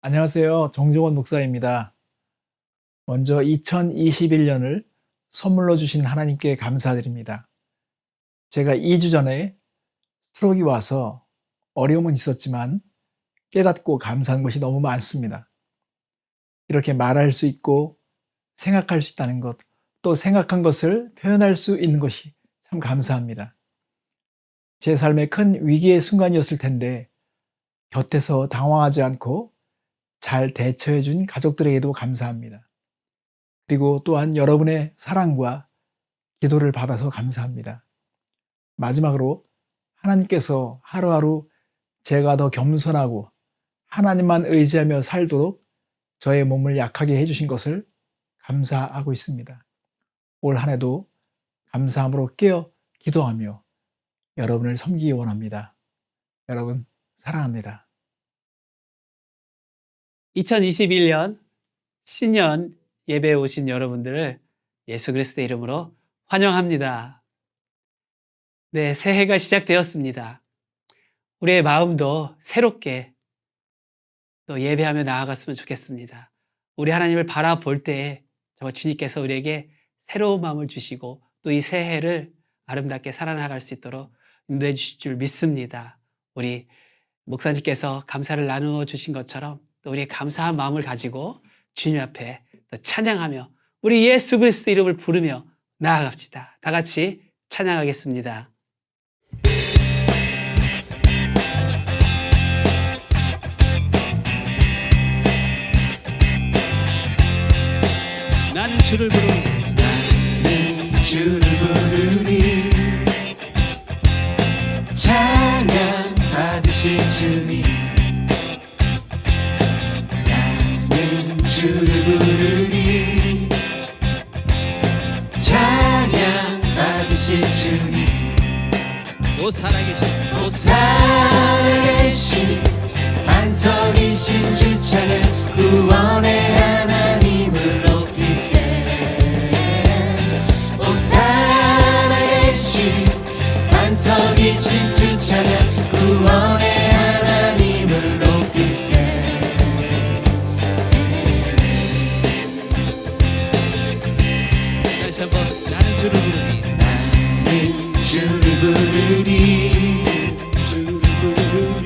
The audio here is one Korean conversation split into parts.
안녕하세요. 정종원 목사입니다. 먼저 2021년을 선물로 주신 하나님께 감사드립니다. 제가 2주 전에 스트로크가 와서 어려움은 있었지만 깨닫고 감사한 것이 너무 많습니다. 이렇게 말할 수 있고 생각할 수 있다는 것, 또 생각한 것을 표현할 수 있는 것이 참 감사합니다. 제 삶의 큰 위기의 순간이었을 텐데 곁에서 당황하지 않고 잘 대처해 준 가족들에게도 감사합니다. 그리고 또한 여러분의 사랑과 기도를 받아서 감사합니다. 마지막으로 하나님께서 하루하루 제가 더 겸손하고 하나님만 의지하며 살도록 저의 몸을 약하게 해주신 것을 감사하고 있습니다. 올 한 해도 감사함으로 깨어 기도하며 여러분을 섬기기 원합니다. 여러분 사랑합니다. 2021년 신년 예배에 오신 여러분들을 예수 그리스도의 이름으로 환영합니다. 네, 새해가 시작되었습니다. 우리의 마음도 새롭게 또 예배하며 나아갔으면 좋겠습니다. 우리 하나님을 바라볼 때에 정말 주님께서 우리에게 새로운 마음을 주시고 또 이 새해를 아름답게 살아나갈 수 있도록 인도해 주실 줄 믿습니다. 우리 목사님께서 감사를 나누어 주신 것처럼 또 우리의 감사한 마음을 가지고 주님 앞에 또 찬양하며 우리 예수 그리스도 이름을 부르며 나아갑시다. 다 같이 찬양하겠습니다. 나는 주를 부르니 나는 주를 부르니 찬양 받으실 주님 주를 부르니 찬양 받으실 주님 오 살아계신 반석이신 주 찬양 구원의 하나님을 높이세 오 살아계신 반석이신 주 찬양 구원의 하나님을 높이세 한번 나는 주를 부르니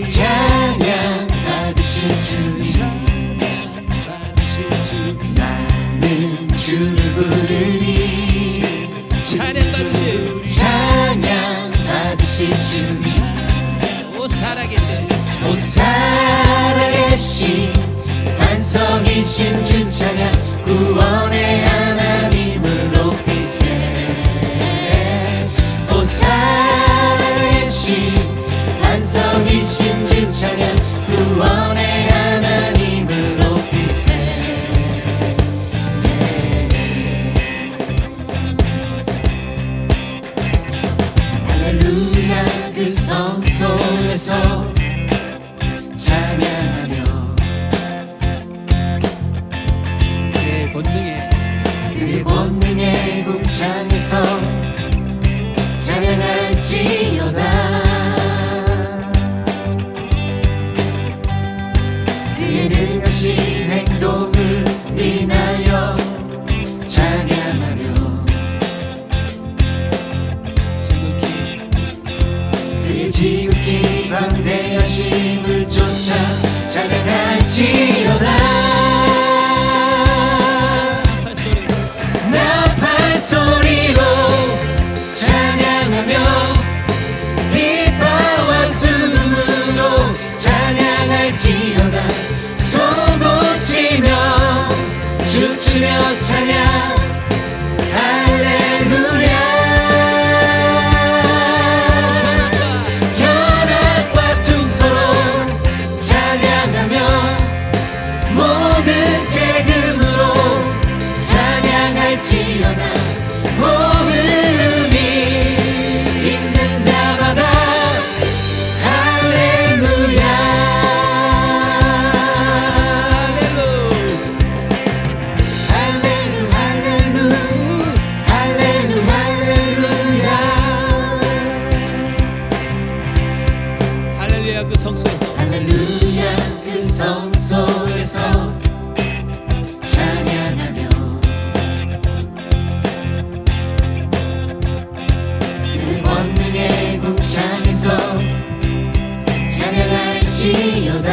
찬양 받으실 주님 나는 주를 부르니 찬양 받으실 살아계신 반석이신 주 찬양 구원의 하나님을 높이세 오 살아계신 반석이신 주 찬양 구원의 하나님을 높이세 할렐루야 그 성소에서 찬양하며 그의 권능의 궁창에서 찬양할지어다 그의 능하신 행동을 인하여 찬양하며 그의 지극히 광대하심을 쫓아 찬양할지어다 나팔 소리로 찬양하며 비파와 숨으로 찬양할지어다 손고치며 춤추며 찬양 할렐루야 현악과 퉁소로 찬양하며 모든 재금으로 찬양할지어다 호흡이 있는 자마다 할렐루야 할렐루 할렐루 할렐루 할렐루야 할렐루야 그 성소에서 할렐루야 그 성소에서 찬양하며 그 권능의 궁창에서 찬양할지어다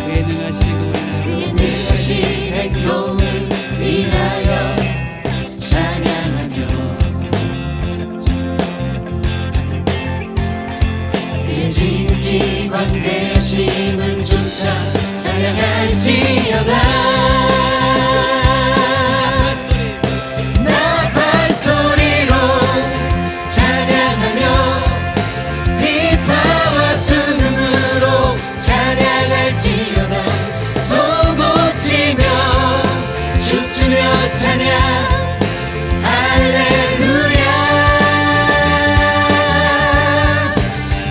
그의 능하신 행동을 그의 능하신 행동을 인하여 찬양하며 그의 지극히 광대하심을 쫓아 찬양할지어다 나팔 소리로 찬양하며 비파와 수금으로 찬양할지어다 손고치며 춤추며 찬양 할렐루야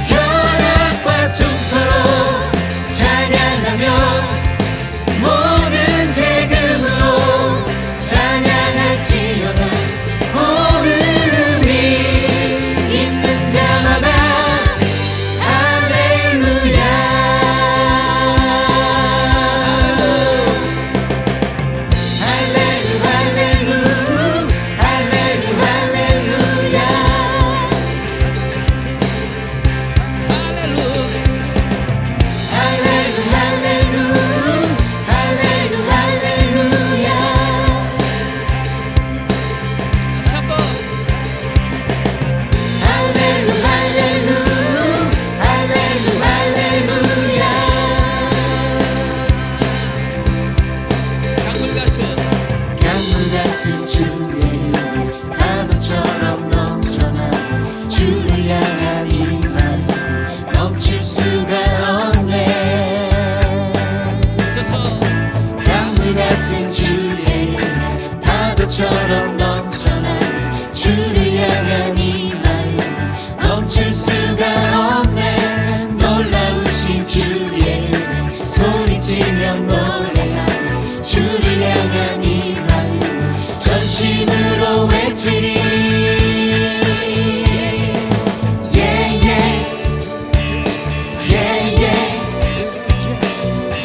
현악과 퉁소로 찬양하며 모든 재금으로 찬양할지어다 호흡이 있는 자마다 할렐루야 할렐루 할렐루 할렐루 할렐루야 할렐루 할렐루 할렐루 할렐루야 다시 한번 할렐루 할렐루 할렐루 할렐루야 강물 같은 강물 같은 주의 은 파도처럼 넘쳐나 주를 향한 이 마음 멈출 수가 없네 그래서 강물 같은 주의 은 파도처럼 넘쳐나 주를 향한 이 마음 멈출 수가 없네 놀라우신 주의 은혜 소리치며 노래하며 주를 향한 이 마음 전심으로 외치리 예예 예예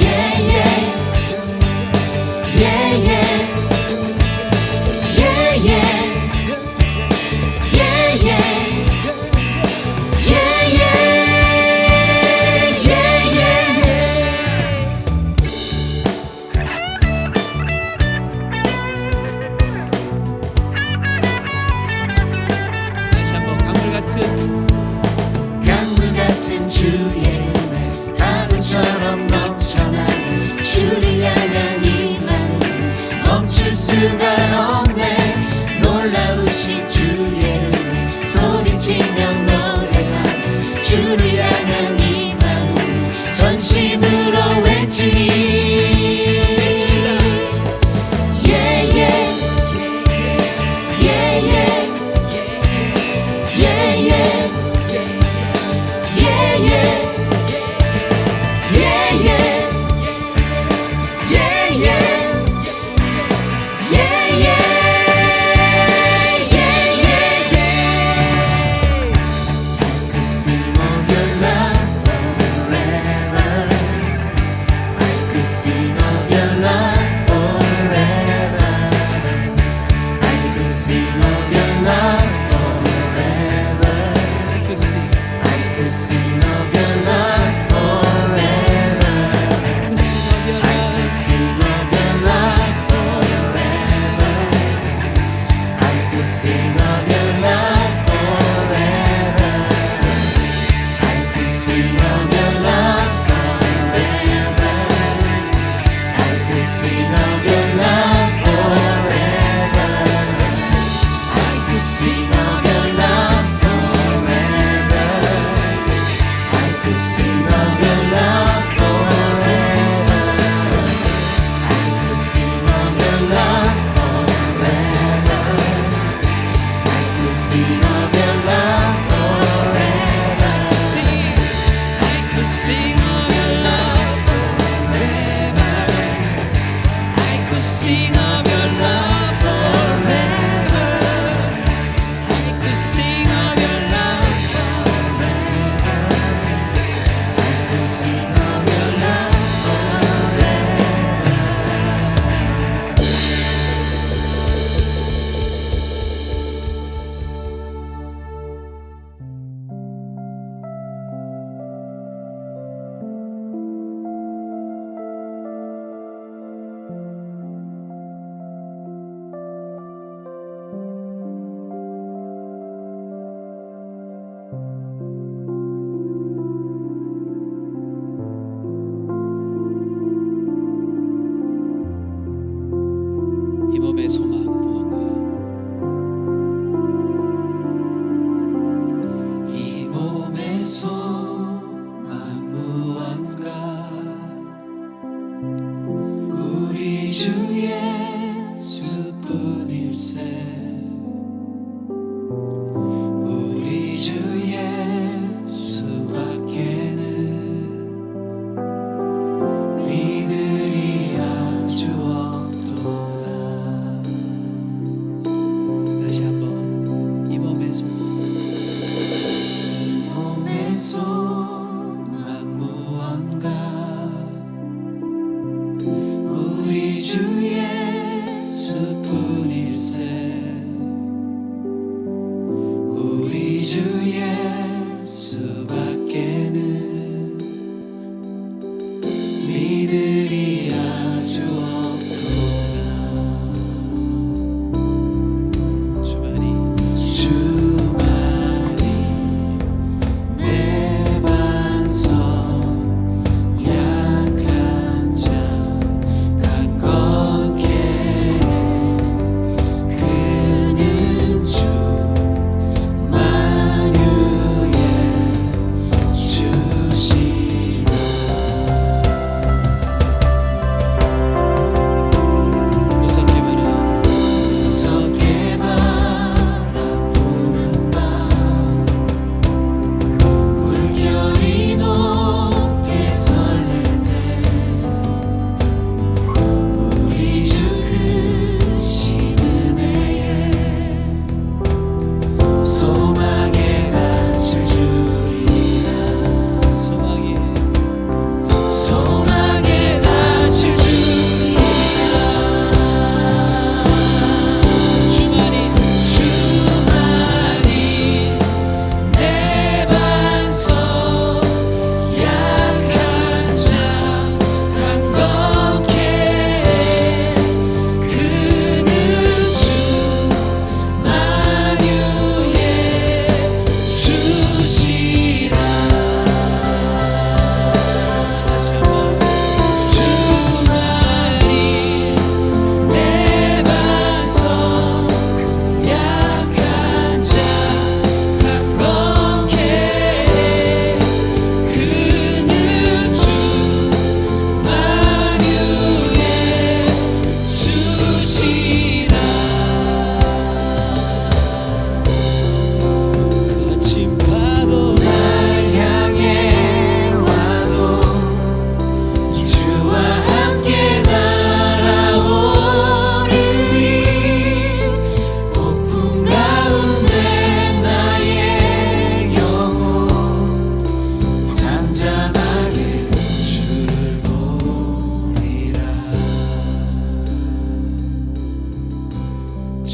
예예 예예 놀라우신 주의 은혜 소리치며 노래하며 주를 향한 이 마음 전심으로 외치리 이 몸의 소망 무언가 이 몸의 소망 무언가 우리 주 예수뿐일세 우리 주 예수밖에는 믿으리 아주 없도다 다시 한번 이 몸의 소망 몸의 소망 무언가 우리 주 예수뿐일세 우리 주 예수밖에는 믿으리 아주 없도다 주만이 주만이 내 반석 약한 자 강건케 그는 주 만유의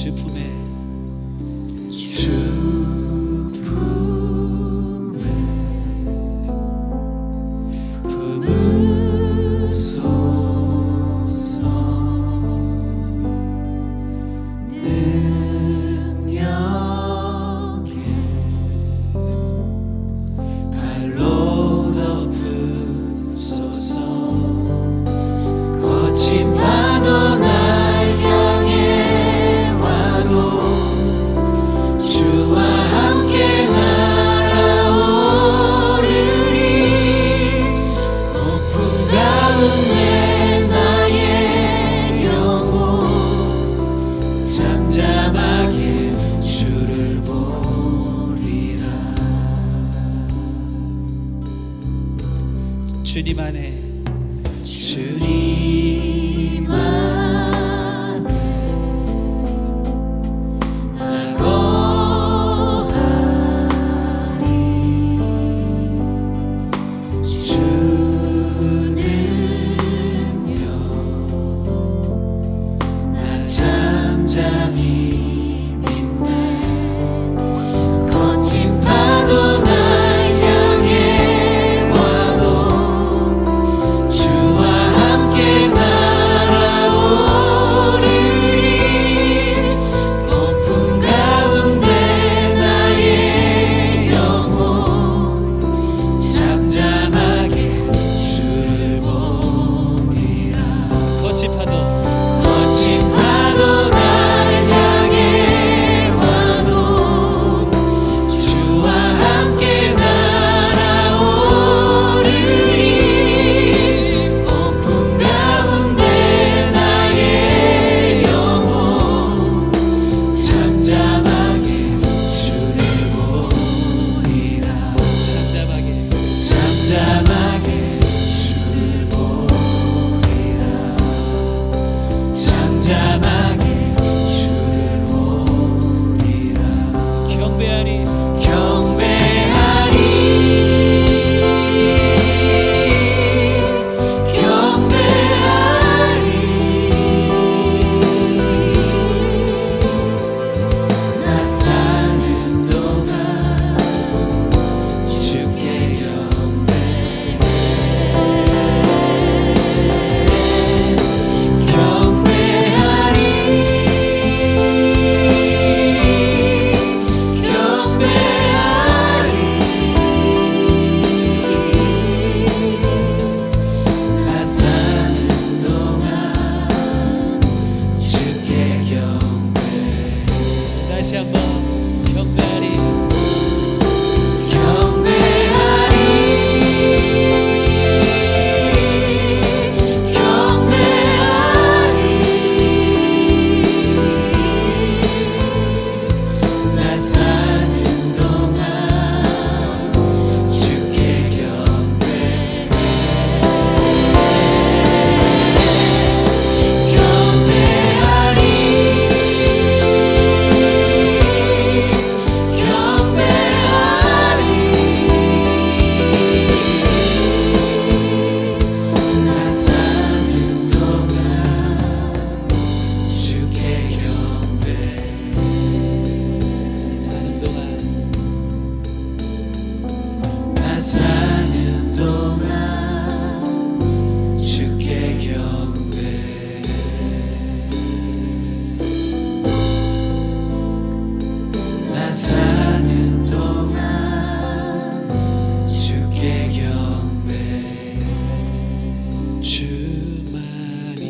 주 품에 품으소서. 능력에 발로 덮으소서. 거친 파도 날 향해 와도 주와 함께 날아오르리. 폭풍 가운데 나의 영혼 잠잠하게 주를 보리라. 주님 안에 주님 안에 나 거하리. 주는요 나 잠잠히 믿네. 거친 파도 날 향해 와도 주와 함께 날아오르리. 폭풍 가운데 나의 영혼 잠잠하게 주를 보리라. 거친 파도 날 향해 와도 주와 함께 날아오르리. 폭풍 가운데 나의 영혼 잠잠하게 주를 보리라. 잠잠하게 주를 보리라. 잠잠하게 주를 보리라. 경배하리. 나 사는 동안 주께 경배해. 나 사는 동안 주께 경배해. 다시 한번 경배하리. 나 사는 동안 주께 경배해. 나 사는 동안 주께 경배해. 나 사는 동안 주께 경배해. 나 사는 동안 주께 경배해. 주만이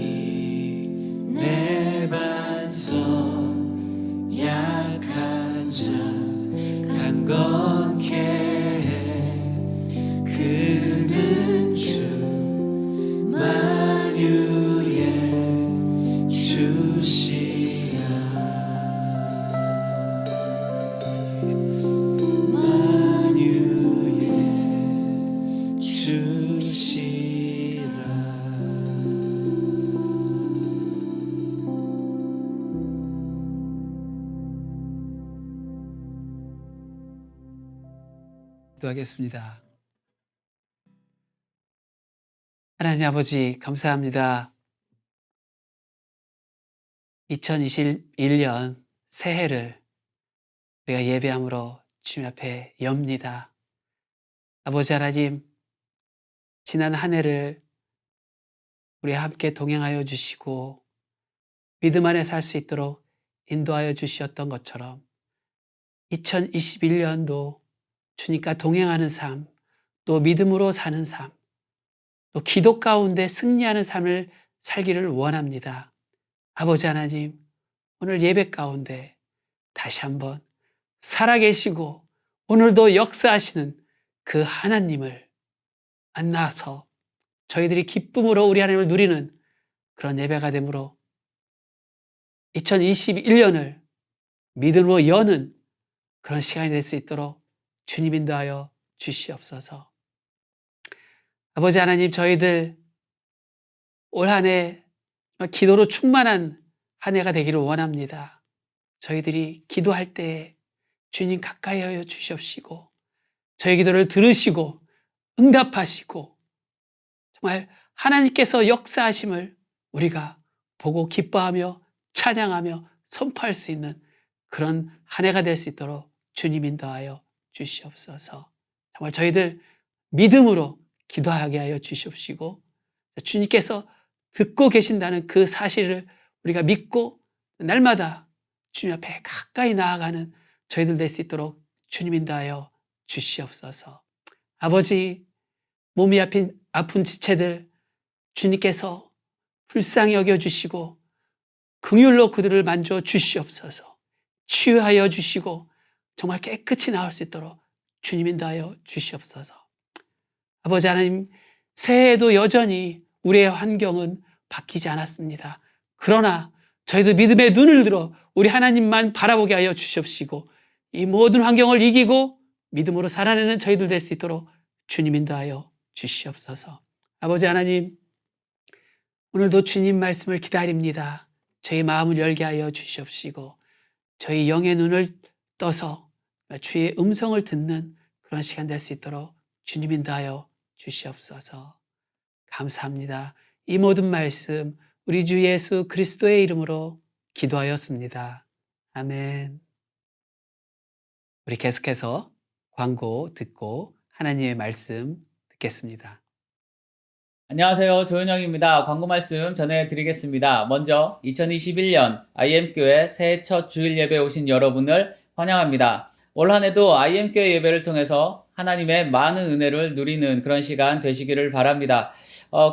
내 반석, 약한 자 강건케 해. 그는 주 만유의 주시라. 만유의 주시라. 기도하겠습니다. 하나님 아버지 감사합니다. 2021년 새해를 우리가 예배함으로 주님 앞에 엽니다. 아버지 하나님, 지난 한 해를 우리와 함께 동행하여 주시고 믿음 안에 살 수 있도록 인도하여 주셨던 것처럼 2021년도 주님과 동행하는 삶, 또 믿음으로 사는 삶, 또 기도 가운데 승리하는 삶을 살기를 원합니다. 아버지 하나님, 오늘 예배 가운데 다시 한번 살아계시고 오늘도 역사하시는 그 하나님을 만나서 저희들이 기쁨으로 우리 하나님을 누리는 그런 예배가 되므로 2021년을 믿음으로 여는 그런 시간이 될 수 있도록 주님 인도하여 주시옵소서. 아버지 하나님, 저희들 올 한 해 기도로 충만한 한 해가 되기를 원합니다. 저희들이 기도할 때에 주님 가까이 하여 주시옵시고 저희 기도를 들으시고 응답하시고 정말 하나님께서 역사하심을 우리가 보고 기뻐하며 찬양하며 선포할 수 있는 그런 한 해가 될 수 있도록 주님 인도하여 주시옵소서. 정말 저희들 믿음으로 기도하게 하여 주시옵시고 주님께서 듣고 계신다는 그 사실을 우리가 믿고 날마다 주님 앞에 가까이 나아가는 저희들 될 수 있도록 주님 인도하여 주시옵소서. 아버지, 몸이 아픈 지체들 주님께서 불쌍히 여겨주시고 긍휼로 그들을 만져 주시옵소서. 치유하여 주시고 정말 깨끗이 나올 수 있도록 주님 인도하여 주시옵소서. 아버지 하나님, 새해에도 여전히 우리의 환경은 바뀌지 않았습니다. 그러나 저희도 믿음의 눈을 들어 우리 하나님만 바라보게 하여 주시옵시고 이 모든 환경을 이기고 믿음으로 살아내는 저희들 될 수 있도록 주님 인도하여 주시옵소서. 아버지 하나님, 오늘도 주님 말씀을 기다립니다. 저희 마음을 열게 하여 주시옵시고 저희 영의 눈을 떠서 주의 음성을 듣는 그런 시간 될 수 있도록 주님 인도하여 주시옵소서. 감사합니다. 이 모든 말씀 우리 주 예수 그리스도의 이름으로 기도하였습니다. 아멘. 우리 계속해서 광고 듣고 하나님의 말씀 듣겠습니다. 안녕하세요. 조현영입니다. 광고 말씀 전해드리겠습니다. 먼저 2021년 IM교회 새해 첫 주일 예배에 오신 여러분을 환영합니다. 올 한해도 IM교회 예배를 통해서 하나님의 많은 은혜를 누리는 그런 시간 되시기를 바랍니다.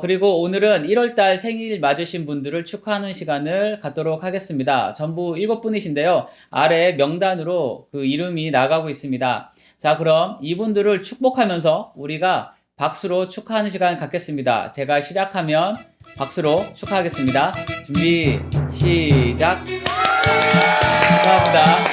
그리고 오늘은 1월달 생일 맞으신 분들을 축하하는 시간을 갖도록 하겠습니다. 전부 7분이신데요. 아래 명단으로 그 이름이 나가고 있습니다. 자, 그럼 이분들을 축복하면서 우리가 박수로 축하하는 시간 갖겠습니다. 제가 시작하면 박수로 축하하겠습니다. 준비, 시작! 축하합니다.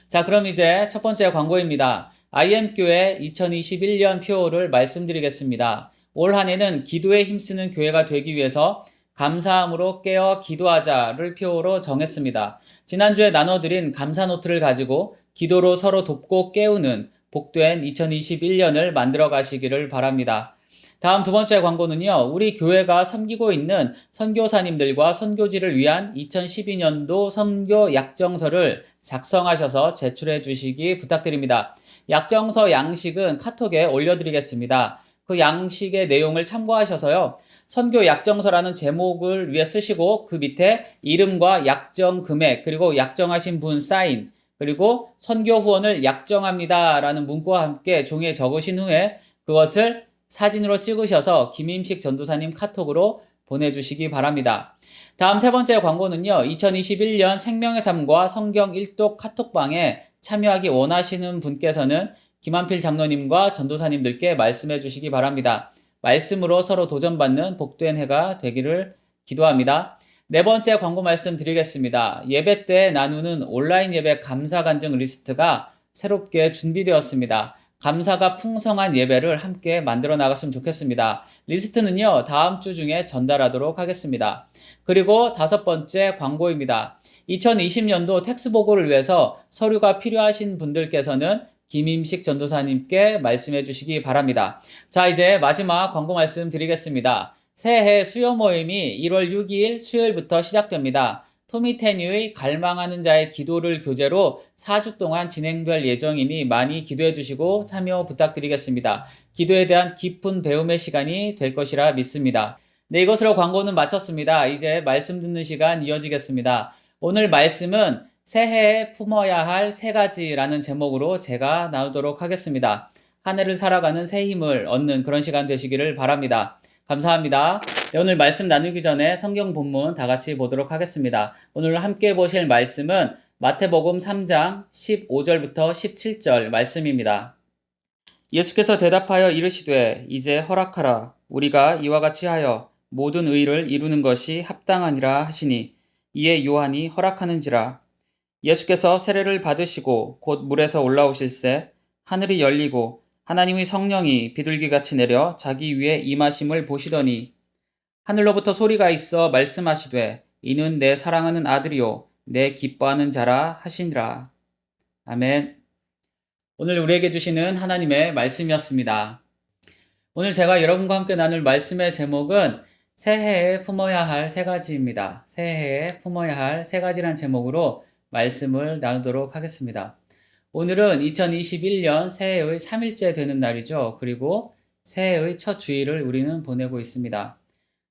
자, 그럼 이제 첫 번째 광고입니다. IM교회 2021년 표어를 말씀드리겠습니다. 올 한 해는 기도에 힘쓰는 교회가 되기 위해서 감사함으로 깨어 기도하자를 표어로 정했습니다. 지난주에 나눠드린 감사 노트를 가지고 기도로 서로 돕고 깨우는 복된 2021년을 만들어 가시기를 바랍니다. 다음 두 번째 광고는요. 우리 교회가 섬기고 있는 선교사님들과 선교지를 위한 2012년도 선교 약정서를 작성하셔서 제출해 주시기 부탁드립니다. 약정서 양식은 카톡에 올려드리겠습니다. 그 양식의 내용을 참고하셔서요. 선교 약정서라는 제목을 위에 쓰시고 그 밑에 이름과 약정 금액 그리고 약정하신 분 사인 그리고 선교 후원을 약정합니다 라는 문구와 함께 종이에 적으신 후에 그것을 사진으로 찍으셔서 김임식 전도사님 카톡으로 보내주시기 바랍니다. 다음 세 번째 광고는요. 2021년 생명의 삶과 성경 일독 카톡방에 참여하기 원하시는 분께서는 김한필 장로님과 전도사님들께 말씀해 주시기 바랍니다. 말씀으로 서로 도전받는 복된 해가 되기를 기도합니다. 네 번째 광고 말씀 드리겠습니다. 예배 때 나누는 온라인 예배 감사 간증 리스트가 새롭게 준비되었습니다. 감사가 풍성한 예배를 함께 만들어 나갔으면 좋겠습니다. 리스트는요, 다음 주 중에 전달하도록 하겠습니다. 그리고 다섯 번째 광고입니다. 2020년도 텍스보고를 위해서 서류가 필요하신 분들께서는 김임식 전도사님께 말씀해 주시기 바랍니다. 자, 이제 마지막 광고 말씀 드리겠습니다. 새해 수요 모임이 1월 6일 수요일부터 시작됩니다. 토미테니의 갈망하는 자의 기도를 교재로 4주 동안 진행될 예정이니 많이 기도해 주시고 참여 부탁드리겠습니다. 기도에 대한 깊은 배움의 시간이 될 것이라 믿습니다. 네, 이것으로 광고는 마쳤습니다. 이제 말씀 듣는 시간 이어지겠습니다. 오늘 말씀은 새해에 품어야 할 3가지라는 제목으로 제가 나누도록 하겠습니다. 한 해를 살아가는 새 힘을 얻는 그런 시간 되시기를 바랍니다. 감사합니다. 네, 오늘 말씀 나누기 전에 성경 본문 다 같이 보도록 하겠습니다. 오늘 함께 보실 말씀은 마태복음 3장 15절부터 17절 말씀입니다. 예수께서 대답하여 이르시되 이제 허락하라. 우리가 이와 같이 하여 모든 의를 이루는 것이 합당하니라 하시니 이에 요한이 허락하는지라. 예수께서 세례를 받으시고 곧 물에서 올라오실새 하늘이 열리고 하나님의 성령이 비둘기같이 내려 자기 위에 임하심을 보시더니 하늘로부터 소리가 있어 말씀하시되 이는 내 사랑하는 아들이요 내 기뻐하는 자라 하시니라. 아멘. 오늘 우리에게 주시는 하나님의 말씀이었습니다. 오늘 제가 여러분과 함께 나눌 말씀의 제목은 새해에 품어야 할 3가지입니다. 새해에 품어야 할 3가지란 제목으로 말씀을 나누도록 하겠습니다. 오늘은 2021년 새해의 3일째 되는 날이죠. 그리고 새해의 첫 주일을 우리는 보내고 있습니다.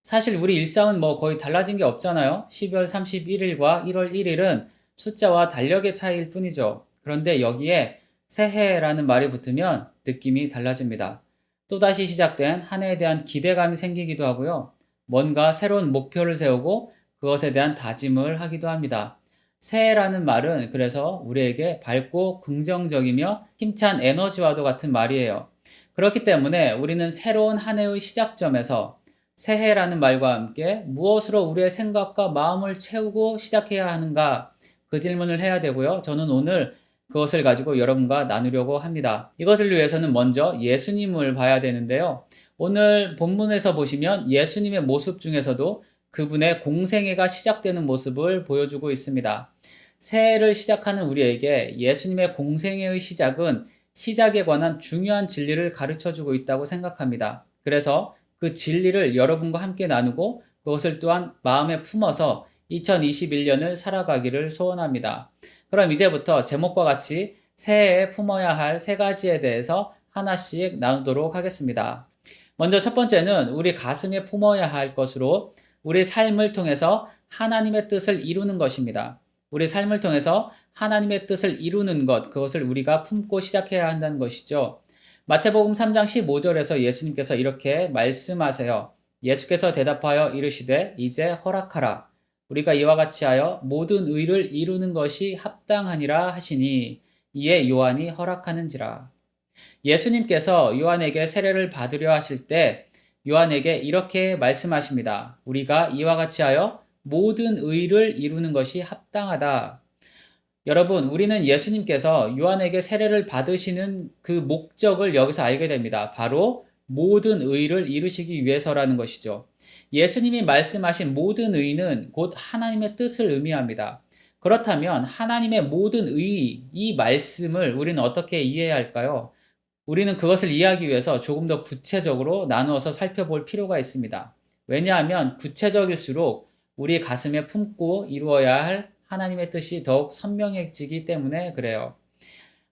사실 우리 일상은 거의 달라진 게 없잖아요. 12월 31일과 1월 1일은 숫자와 달력의 차이일 뿐이죠. 그런데 여기에 새해라는 말이 붙으면 느낌이 달라집니다. 또다시 시작된 한 해에 대한 기대감이 생기기도 하고요. 뭔가 새로운 목표를 세우고 그것에 대한 다짐을 하기도 합니다. 새해라는 말은 그래서 우리에게 밝고 긍정적이며 힘찬 에너지와도 같은 말이에요. 그렇기 때문에 우리는 새로운 한 해의 시작점에서 새해라는 말과 함께 무엇으로 우리의 생각과 마음을 채우고 시작해야 하는가 그 질문을 해야 되고요. 저는 오늘 그것을 가지고 여러분과 나누려고 합니다. 이것을 위해서는 먼저 예수님을 봐야 되는데요. 오늘 본문에서 보시면 예수님의 모습 중에서도 그분의 공생애가 시작되는 모습을 보여주고 있습니다. 새해를 시작하는 우리에게 예수님의 공생애의 시작은 시작에 관한 중요한 진리를 가르쳐주고 있다고 생각합니다. 그래서 그 진리를 여러분과 함께 나누고 그것을 또한 마음에 품어서 2021년을 살아가기를 소원합니다. 그럼 이제부터 제목과 같이 새해에 품어야 할 3가지에 대해서 하나씩 나누도록 하겠습니다. 먼저 첫 번째는 우리 가슴에 품어야 할 것으로 우리 삶을 통해서 하나님의 뜻을 이루는 것입니다. 우리 삶을 통해서 하나님의 뜻을 이루는 것, 그것을 우리가 품고 시작해야 한다는 것이죠. 마태복음 3장 15절에서 예수님께서 이렇게 말씀하세요. 예수께서 대답하여 이르시되 이제 허락하라. 우리가 이와 같이 하여 모든 의를 이루는 것이 합당하니라 하시니 이에 요한이 허락하는지라. 예수님께서 요한에게 세례를 받으려 하실 때 요한에게 이렇게 말씀하십니다. 우리가 이와 같이 하여 모든 의를 이루는 것이 합당하다. 여러분, 우리는 예수님께서 요한에게 세례를 받으시는 그 목적을 여기서 알게 됩니다. 바로 모든 의를 이루시기 위해서라는 것이죠. 예수님이 말씀하신 모든 의는 곧 하나님의 뜻을 의미합니다. 그렇다면 하나님의 모든 의, 이 말씀을 우리는 어떻게 이해해야 할까요? 우리는 그것을 이해하기 위해서 조금 더 구체적으로 나누어서 살펴볼 필요가 있습니다. 왜냐하면 구체적일수록 우리 가슴에 품고 이루어야 할 하나님의 뜻이 더욱 선명해지기 때문에 그래요.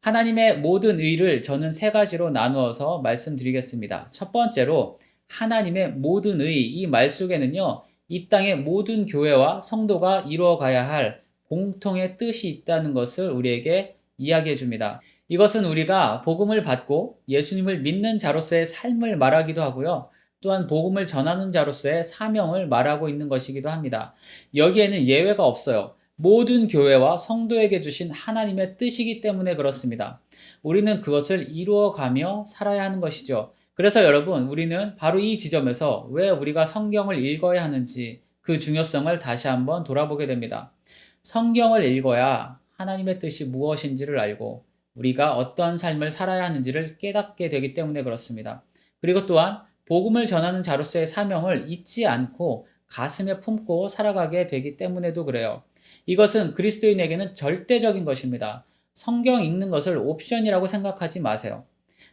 하나님의 모든 의를 저는 3가지로 나누어서 말씀드리겠습니다. 첫 번째로 하나님의 모든 의, 이 말 속에는요, 이 땅의 모든 교회와 성도가 이루어가야 할 공통의 뜻이 있다는 것을 우리에게 이야기해 줍니다. 이것은 우리가 복음을 받고 예수님을 믿는 자로서의 삶을 말하기도 하고요. 또한 복음을 전하는 자로서의 사명을 말하고 있는 것이기도 합니다. 여기에는 예외가 없어요. 모든 교회와 성도에게 주신 하나님의 뜻이기 때문에 그렇습니다. 우리는 그것을 이루어가며 살아야 하는 것이죠. 그래서 여러분, 우리는 바로 이 지점에서 왜 우리가 성경을 읽어야 하는지 그 중요성을 다시 한번 돌아보게 됩니다. 성경을 읽어야 하나님의 뜻이 무엇인지를 알고 우리가 어떤 삶을 살아야 하는지를 깨닫게 되기 때문에 그렇습니다. 그리고 또한 복음을 전하는 자로서의 사명을 잊지 않고 가슴에 품고 살아가게 되기 때문에도 그래요. 이것은 그리스도인에게는 절대적인 것입니다. 성경 읽는 것을 옵션이라고 생각하지 마세요.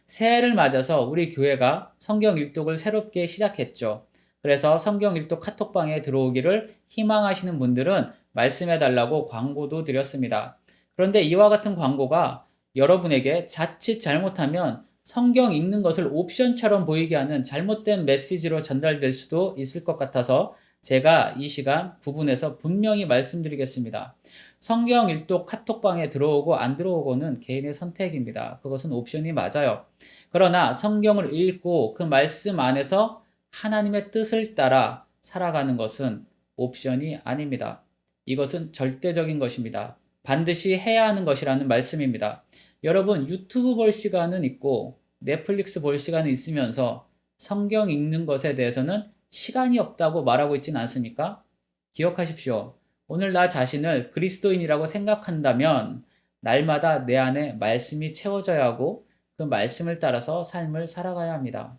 새해를 맞아서 우리 교회가 성경 일독을 새롭게 시작했죠. 그래서 성경 일독 카톡방에 들어오기를 희망하시는 분들은 말씀해달라고 광고도 드렸습니다. 그런데 이와 같은 광고가 여러분에게 자칫 잘못하면 성경 읽는 것을 옵션처럼 보이게 하는 잘못된 메시지로 전달될 수도 있을 것 같아서 제가 이 시간 구분해서 분명히 말씀드리겠습니다. 성경 일독 카톡방에 들어오고 안 들어오고는 개인의 선택입니다. 그것은 옵션이 맞아요. 그러나 성경을 읽고 그 말씀 안에서 하나님의 뜻을 따라 살아가는 것은 옵션이 아닙니다. 이것은 절대적인 것입니다. 반드시 해야 하는 것이라는 말씀입니다. 여러분, 유튜브 볼 시간은 있고 넷플릭스 볼 시간은 있으면서 성경 읽는 것에 대해서는 시간이 없다고 말하고 있지는 않습니까? 기억하십시오. 오늘 나 자신을 그리스도인이라고 생각한다면 날마다 내 안에 말씀이 채워져야 하고 그 말씀을 따라서 삶을 살아가야 합니다.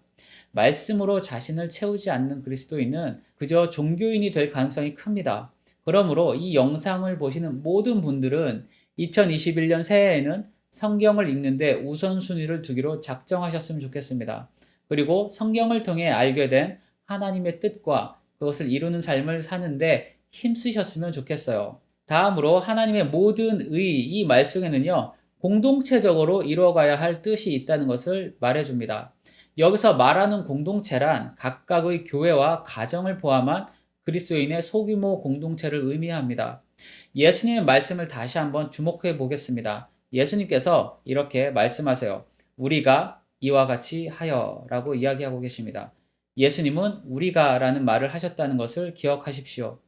말씀으로 자신을 채우지 않는 그리스도인은 그저 종교인이 될 가능성이 큽니다. 그러므로 이 영상을 보시는 모든 분들은 2021년 새해에는 성경을 읽는데 우선순위를 두기로 작정하셨으면 좋겠습니다. 그리고 성경을 통해 알게 된 하나님의 뜻과 그것을 이루는 삶을 사는데 힘쓰셨으면 좋겠어요. 다음으로 하나님의 모든 이 말 속에는요, 공동체적으로 이루어가야 할 뜻이 있다는 것을 말해줍니다. 여기서 말하는 공동체란 각각의 교회와 가정을 포함한 그리스도인의 소규모 공동체를 의미합니다. 예수님의 말씀을 다시 한번 주목해 보겠습니다. 예수님께서 이렇게 말씀하세요. 우리가 이와 같이 하여 라고 이야기하고 계십니다. 예수님은 우리가 라는 말을 하셨다는 것을 기억하십시오.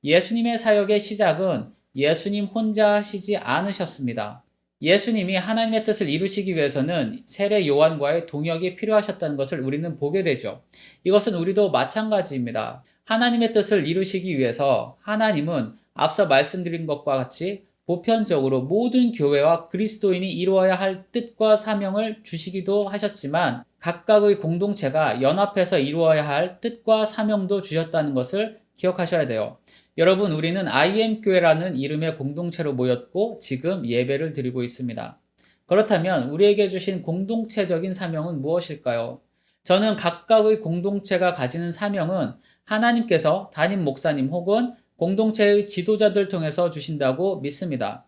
예수님의 사역의 시작은 예수님 혼자 하시지 않으셨습니다. 예수님이 하나님의 뜻을 이루시기 위해서는 세례 요한과의 동역이 필요하셨다는 것을 우리는 보게 되죠. 이것은 우리도 마찬가지입니다. 하나님의 뜻을 이루시기 위해서 하나님은 앞서 말씀드린 것과 같이 보편적으로 모든 교회와 그리스도인이 이루어야 할 뜻과 사명을 주시기도 하셨지만 각각의 공동체가 연합해서 이루어야 할 뜻과 사명도 주셨다는 것을 기억하셔야 돼요. 여러분, 우리는 IM교회라는 이름의 공동체로 모였고 지금 예배를 드리고 있습니다. 그렇다면 우리에게 주신 공동체적인 사명은 무엇일까요? 저는 각각의 공동체가 가지는 사명은 하나님께서 담임 목사님 혹은 공동체의 지도자들 통해서 주신다고 믿습니다.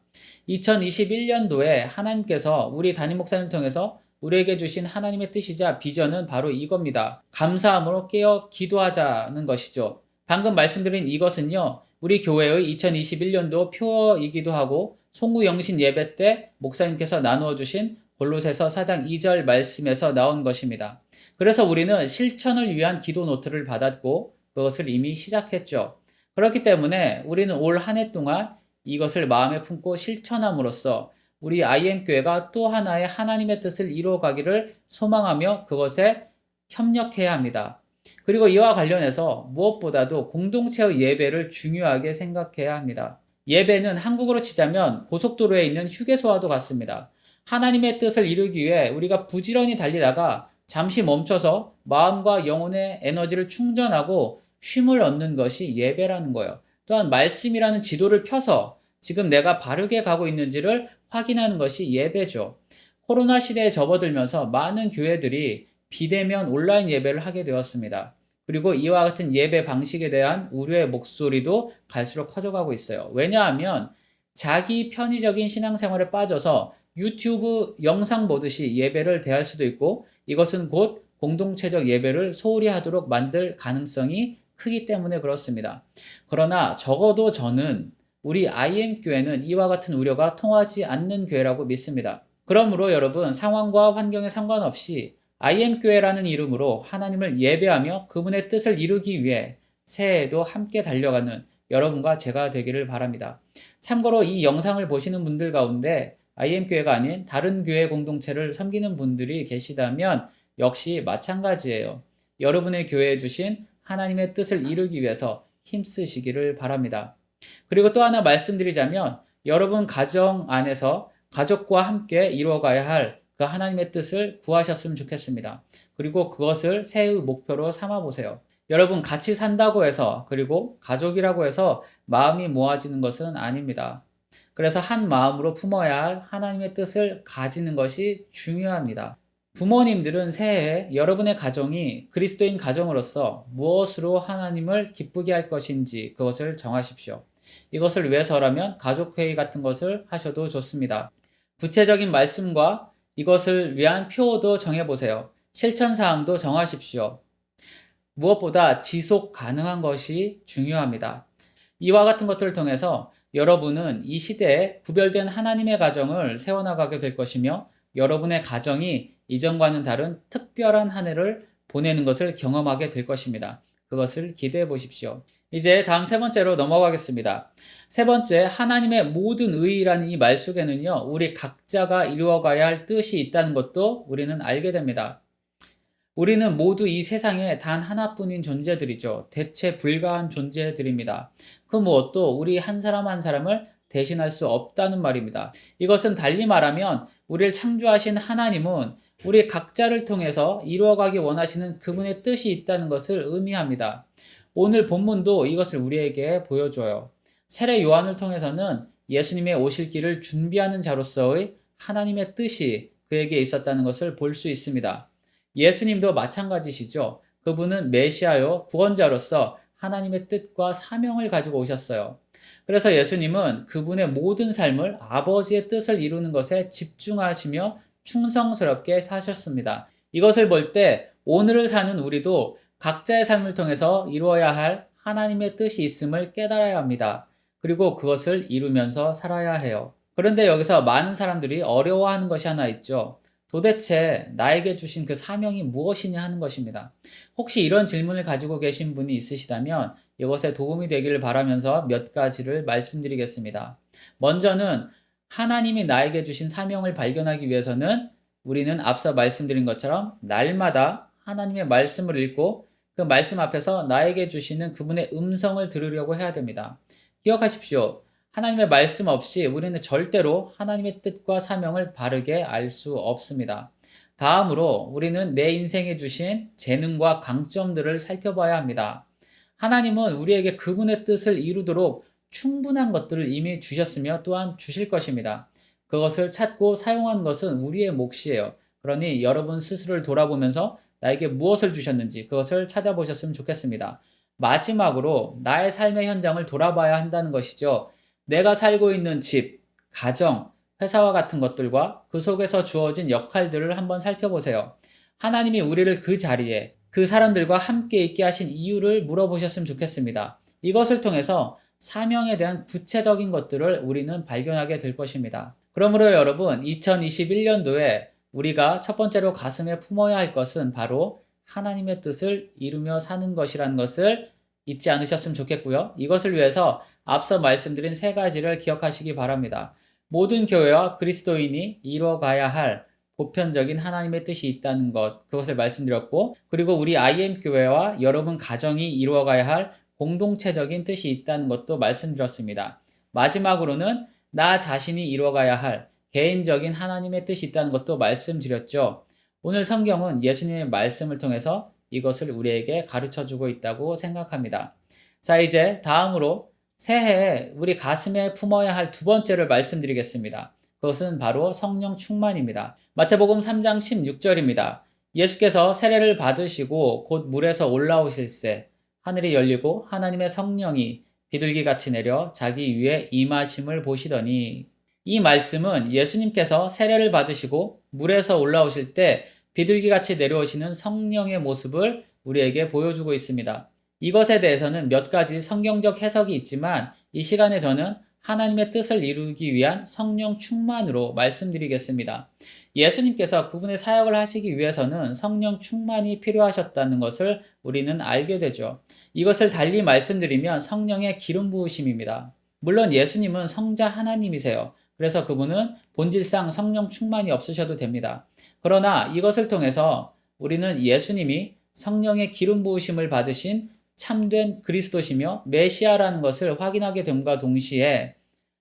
2021년도에 하나님께서 우리 담임 목사님을 통해서 우리에게 주신 하나님의 뜻이자 비전은 바로 이겁니다. 감사함으로 깨어 기도하자는 것이죠. 방금 말씀드린 이것은요, 우리 교회의 2021년도 표어이기도 하고 송구영신 예배 때 목사님께서 나누어 주신 골로새서 4장 2절 말씀에서 나온 것입니다. 그래서 우리는 실천을 위한 기도 노트를 받았고 그것을 이미 시작했죠. 그렇기 때문에 우리는 올 한 해 동안 이것을 마음에 품고 실천함으로써 우리 IM교회가 또 하나의 하나님의 뜻을 이루어가기를 소망하며 그것에 협력해야 합니다. 그리고 이와 관련해서 무엇보다도 공동체의 예배를 중요하게 생각해야 합니다. 예배는 한국으로 치자면 고속도로에 있는 휴게소와도 같습니다. 하나님의 뜻을 이루기 위해 우리가 부지런히 달리다가 잠시 멈춰서 마음과 영혼의 에너지를 충전하고 쉼을 얻는 것이 예배라는 거예요. 또한 말씀이라는 지도를 펴서 지금 내가 바르게 가고 있는지를 확인하는 것이 예배죠. 코로나 시대에 접어들면서 많은 교회들이 비대면 온라인 예배를 하게 되었습니다. 그리고 이와 같은 예배 방식에 대한 우려의 목소리도 갈수록 커져가고 있어요. 왜냐하면 자기 편의적인 신앙생활에 빠져서 유튜브 영상 보듯이 예배를 대할 수도 있고 이것은 곧 공동체적 예배를 소홀히 하도록 만들 가능성이 크기 때문에 그렇습니다. 그러나 적어도 저는 우리 IM교회는 이와 같은 우려가 통하지 않는 교회라고 믿습니다. 그러므로 여러분, 상황과 환경에 상관없이 IM교회라는 이름으로 하나님을 예배하며 그분의 뜻을 이루기 위해 새해에도 함께 달려가는 여러분과 제가 되기를 바랍니다. 참고로 이 영상을 보시는 분들 가운데 IM교회가 아닌 다른 교회 공동체를 섬기는 분들이 계시다면 역시 마찬가지예요. 여러분의 교회에 주신 하나님의 뜻을 이루기 위해서 힘쓰시기를 바랍니다. 그리고 또 하나 말씀드리자면 여러분 가정 안에서 가족과 함께 이루어가야 할 그 하나님의 뜻을 구하셨으면 좋겠습니다. 그리고 그것을 새해의 목표로 삼아보세요. 여러분 같이 산다고 해서 그리고 가족이라고 해서 마음이 모아지는 것은 아닙니다. 그래서 한 마음으로 품어야 할 하나님의 뜻을 가지는 것이 중요합니다. 부모님들은 새해에 여러분의 가정이 그리스도인 가정으로서 무엇으로 하나님을 기쁘게 할 것인지 그것을 정하십시오. 이것을 위해서라면 가족회의 같은 것을 하셔도 좋습니다. 구체적인 말씀과 이것을 위한 표도 정해보세요. 실천사항도 정하십시오. 무엇보다 지속 가능한 것이 중요합니다. 이와 같은 것들을 통해서 여러분은 이 시대에 구별된 하나님의 가정을 세워나가게 될 것이며 여러분의 가정이 이전과는 다른 특별한 한 해를 보내는 것을 경험하게 될 것입니다. 그것을 기대해 보십시오. 이제 다음 세 번째로 넘어가겠습니다. 세 번째, 하나님의 모든 의의라는 이 말 속에는요, 우리 각자가 이루어가야 할 뜻이 있다는 것도 우리는 알게 됩니다. 우리는 모두 이 세상에 단 하나뿐인 존재들이죠. 대체 불가한 존재들입니다. 그 무엇도 우리 한 사람 한 사람을 대신할 수 없다는 말입니다. 이것은 달리 말하면 우리를 창조하신 하나님은 우리 각자를 통해서 이루어가기 원하시는 그분의 뜻이 있다는 것을 의미합니다. 오늘 본문도 이것을 우리에게 보여줘요. 세례 요한을 통해서는 예수님의 오실 길을 준비하는 자로서의 하나님의 뜻이 그에게 있었다는 것을 볼 수 있습니다. 예수님도 마찬가지시죠. 그분은 메시아요, 구원자로서 하나님의 뜻과 사명을 가지고 오셨어요. 그래서 예수님은 그분의 모든 삶을 아버지의 뜻을 이루는 것에 집중하시며 충성스럽게 사셨습니다. 이것을 볼 때 오늘을 사는 우리도 각자의 삶을 통해서 이루어야 할 하나님의 뜻이 있음을 깨달아야 합니다. 그리고 그것을 이루면서 살아야 해요. 그런데 여기서 많은 사람들이 어려워하는 것이 하나 있죠. 도대체 나에게 주신 그 사명이 무엇이냐 하는 것입니다. 혹시 이런 질문을 가지고 계신 분이 있으시다면 이것에 도움이 되기를 바라면서 몇 가지를 말씀드리겠습니다. 먼저는 하나님이 나에게 주신 사명을 발견하기 위해서는 우리는 앞서 말씀드린 것처럼 날마다 하나님의 말씀을 읽고 그 말씀 앞에서 나에게 주시는 그분의 음성을 들으려고 해야 됩니다. 기억하십시오. 하나님의 말씀 없이 우리는 절대로 하나님의 뜻과 사명을 바르게 알 수 없습니다. 다음으로 우리는 내 인생에 주신 재능과 강점들을 살펴봐야 합니다. 하나님은 우리에게 그분의 뜻을 이루도록 충분한 것들을 이미 주셨으며 또한 주실 것입니다. 그것을 찾고 사용하는 것은 우리의 몫이에요. 그러니 여러분 스스로를 돌아보면서 나에게 무엇을 주셨는지 그것을 찾아보셨으면 좋겠습니다. 마지막으로 나의 삶의 현장을 돌아봐야 한다는 것이죠. 내가 살고 있는 집, 가정, 회사와 같은 것들과 그 속에서 주어진 역할들을 한번 살펴보세요. 하나님이 우리를 그 자리에 그 사람들과 함께 있게 하신 이유를 물어보셨으면 좋겠습니다. 이것을 통해서 사명에 대한 구체적인 것들을 우리는 발견하게 될 것입니다. 그러므로 여러분, 2021년도에 우리가 첫 번째로 가슴에 품어야 할 것은 바로 하나님의 뜻을 이루며 사는 것이라는 것을 잊지 않으셨으면 좋겠고요. 이것을 위해서 앞서 말씀드린 세 가지를 기억하시기 바랍니다. 모든 교회와 그리스도인이 이루어가야 할 보편적인 하나님의 뜻이 있다는 것, 그것을 말씀드렸고, 그리고 우리 IM교회와 여러분 가정이 이루어가야 할 공동체적인 뜻이 있다는 것도 말씀드렸습니다. 마지막으로는 나 자신이 이루어가야 할 개인적인 하나님의 뜻이 있다는 것도 말씀드렸죠. 오늘 성경은 예수님의 말씀을 통해서 이것을 우리에게 가르쳐주고 있다고 생각합니다. 자, 이제 다음으로 새해에 우리 가슴에 품어야 할 두 번째를 말씀드리겠습니다. 그것은 바로 성령 충만입니다. 마태복음 3장 16절입니다. 예수께서 세례를 받으시고 곧 물에서 올라오실새 하늘이 열리고 하나님의 성령이 비둘기같이 내려 자기 위에 임하심을 보시더니, 이 말씀은 예수님께서 세례를 받으시고 물에서 올라오실 때 비둘기같이 내려오시는 성령의 모습을 우리에게 보여주고 있습니다. 이것에 대해서는 몇 가지 성경적 해석이 있지만 이 시간에 저는 하나님의 뜻을 이루기 위한 성령 충만으로 말씀드리겠습니다. 예수님께서 그분의 사역을 하시기 위해서는 성령 충만이 필요하셨다는 것을 우리는 알게 되죠. 이것을 달리 말씀드리면 성령의 기름 부으심입니다. 물론 예수님은 성자 하나님이세요. 그래서 그분은 본질상 성령 충만이 없으셔도 됩니다. 그러나 이것을 통해서 우리는 예수님이 성령의 기름 부으심을 받으신 참된 그리스도시며 메시아라는 것을 확인하게 됨과 동시에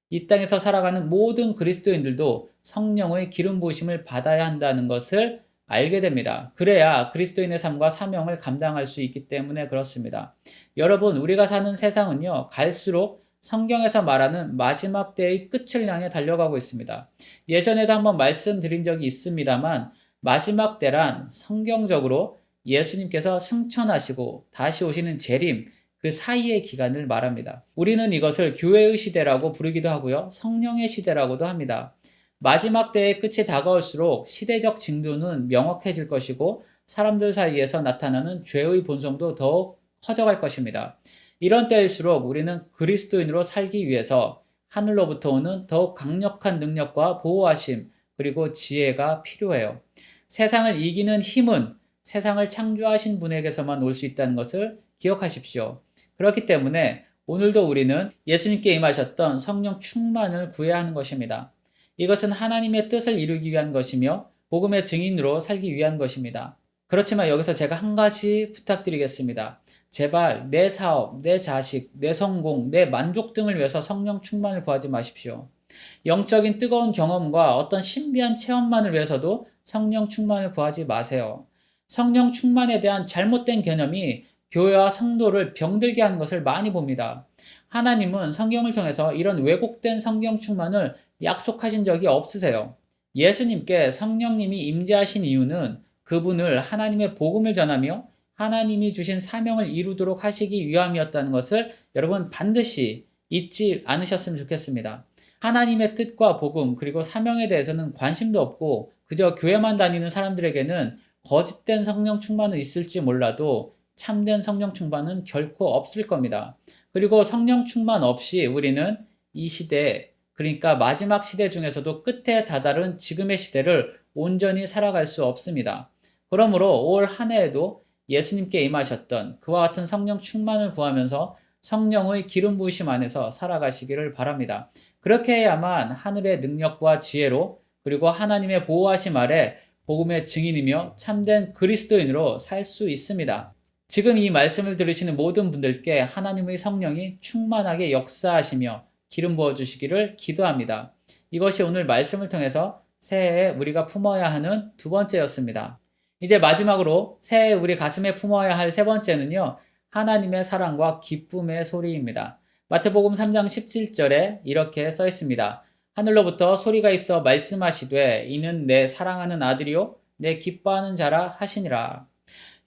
이 땅에서 살아가는 모든 그리스도인들도 성령의 기름 부으심을 받아야 한다는 것을 알게 됩니다. 그래야 그리스도인의 삶과 사명을 감당할 수 있기 때문에 그렇습니다. 여러분, 우리가 사는 세상은요, 갈수록 성경에서 말하는 마지막 때의 끝을 향해 달려가고 있습니다. 예전에도 한번 말씀드린 적이 있습니다만 마지막 때란 성경적으로 예수님께서 승천하시고 다시 오시는 재림, 그 사이의 기간을 말합니다. 우리는 이것을 교회의 시대라고 부르기도 하고요. 성령의 시대라고도 합니다. 마지막 때의 끝이 다가올수록 시대적 징조는 명확해질 것이고 사람들 사이에서 나타나는 죄의 본성도 더욱 커져갈 것입니다. 이런 때일수록 우리는 그리스도인으로 살기 위해서 하늘로부터 오는 더욱 강력한 능력과 보호하심 그리고 지혜가 필요해요. 세상을 이기는 힘은 세상을 창조하신 분에게서만 올 수 있다는 것을 기억하십시오. 그렇기 때문에 오늘도 우리는 예수님께 임하셨던 성령 충만을 구해야 하는 것입니다. 이것은 하나님의 뜻을 이루기 위한 것이며 복음의 증인으로 살기 위한 것입니다. 그렇지만 여기서 제가 한 가지 부탁드리겠습니다. 제발 내 사업, 내 자식, 내 성공, 내 만족 등을 위해서 성령 충만을 구하지 마십시오. 영적인 뜨거운 경험과 어떤 신비한 체험만을 위해서도 성령 충만을 구하지 마세요. 성령 충만에 대한 잘못된 개념이 교회와 성도를 병들게 하는 것을 많이 봅니다. 하나님은 성경을 통해서 이런 왜곡된 성령 충만을 약속하신 적이 없으세요. 예수님께 성령님이 임재하신 이유는 그분을 하나님의 복음을 전하며 하나님이 주신 사명을 이루도록 하시기 위함이었다는 것을 여러분 반드시 잊지 않으셨으면 좋겠습니다. 하나님의 뜻과 복음 그리고 사명에 대해서는 관심도 없고 그저 교회만 다니는 사람들에게는 거짓된 성령 충만은 있을지 몰라도 참된 성령 충만은 결코 없을 겁니다. 그리고 성령 충만 없이 우리는 이 시대, 그러니까 마지막 시대 중에서도 끝에 다다른 지금의 시대를 온전히 살아갈 수 없습니다. 그러므로 올 한 해에도 예수님께 임하셨던 그와 같은 성령 충만을 구하면서 성령의 기름 부으심 안에서 살아가시기를 바랍니다. 그렇게 해야만 하늘의 능력과 지혜로 그리고 하나님의 보호하심 아래 복음의 증인이며 참된 그리스도인으로 살 수 있습니다. 지금 이 말씀을 들으시는 모든 분들께 하나님의 성령이 충만하게 역사하시며 기름 부어주시기를 기도합니다. 이것이 오늘 말씀을 통해서 새해에 우리가 품어야 하는 두 번째였습니다. 이제 마지막으로 새해에 우리 가슴에 품어야 할 세 번째는요. 하나님의 사랑과 기쁨의 소리입니다. 마태복음 3장 17절에 이렇게 써 있습니다. 하늘로부터 소리가 있어 말씀하시되 이는 내 사랑하는 아들이요 내 기뻐하는 자라 하시니라.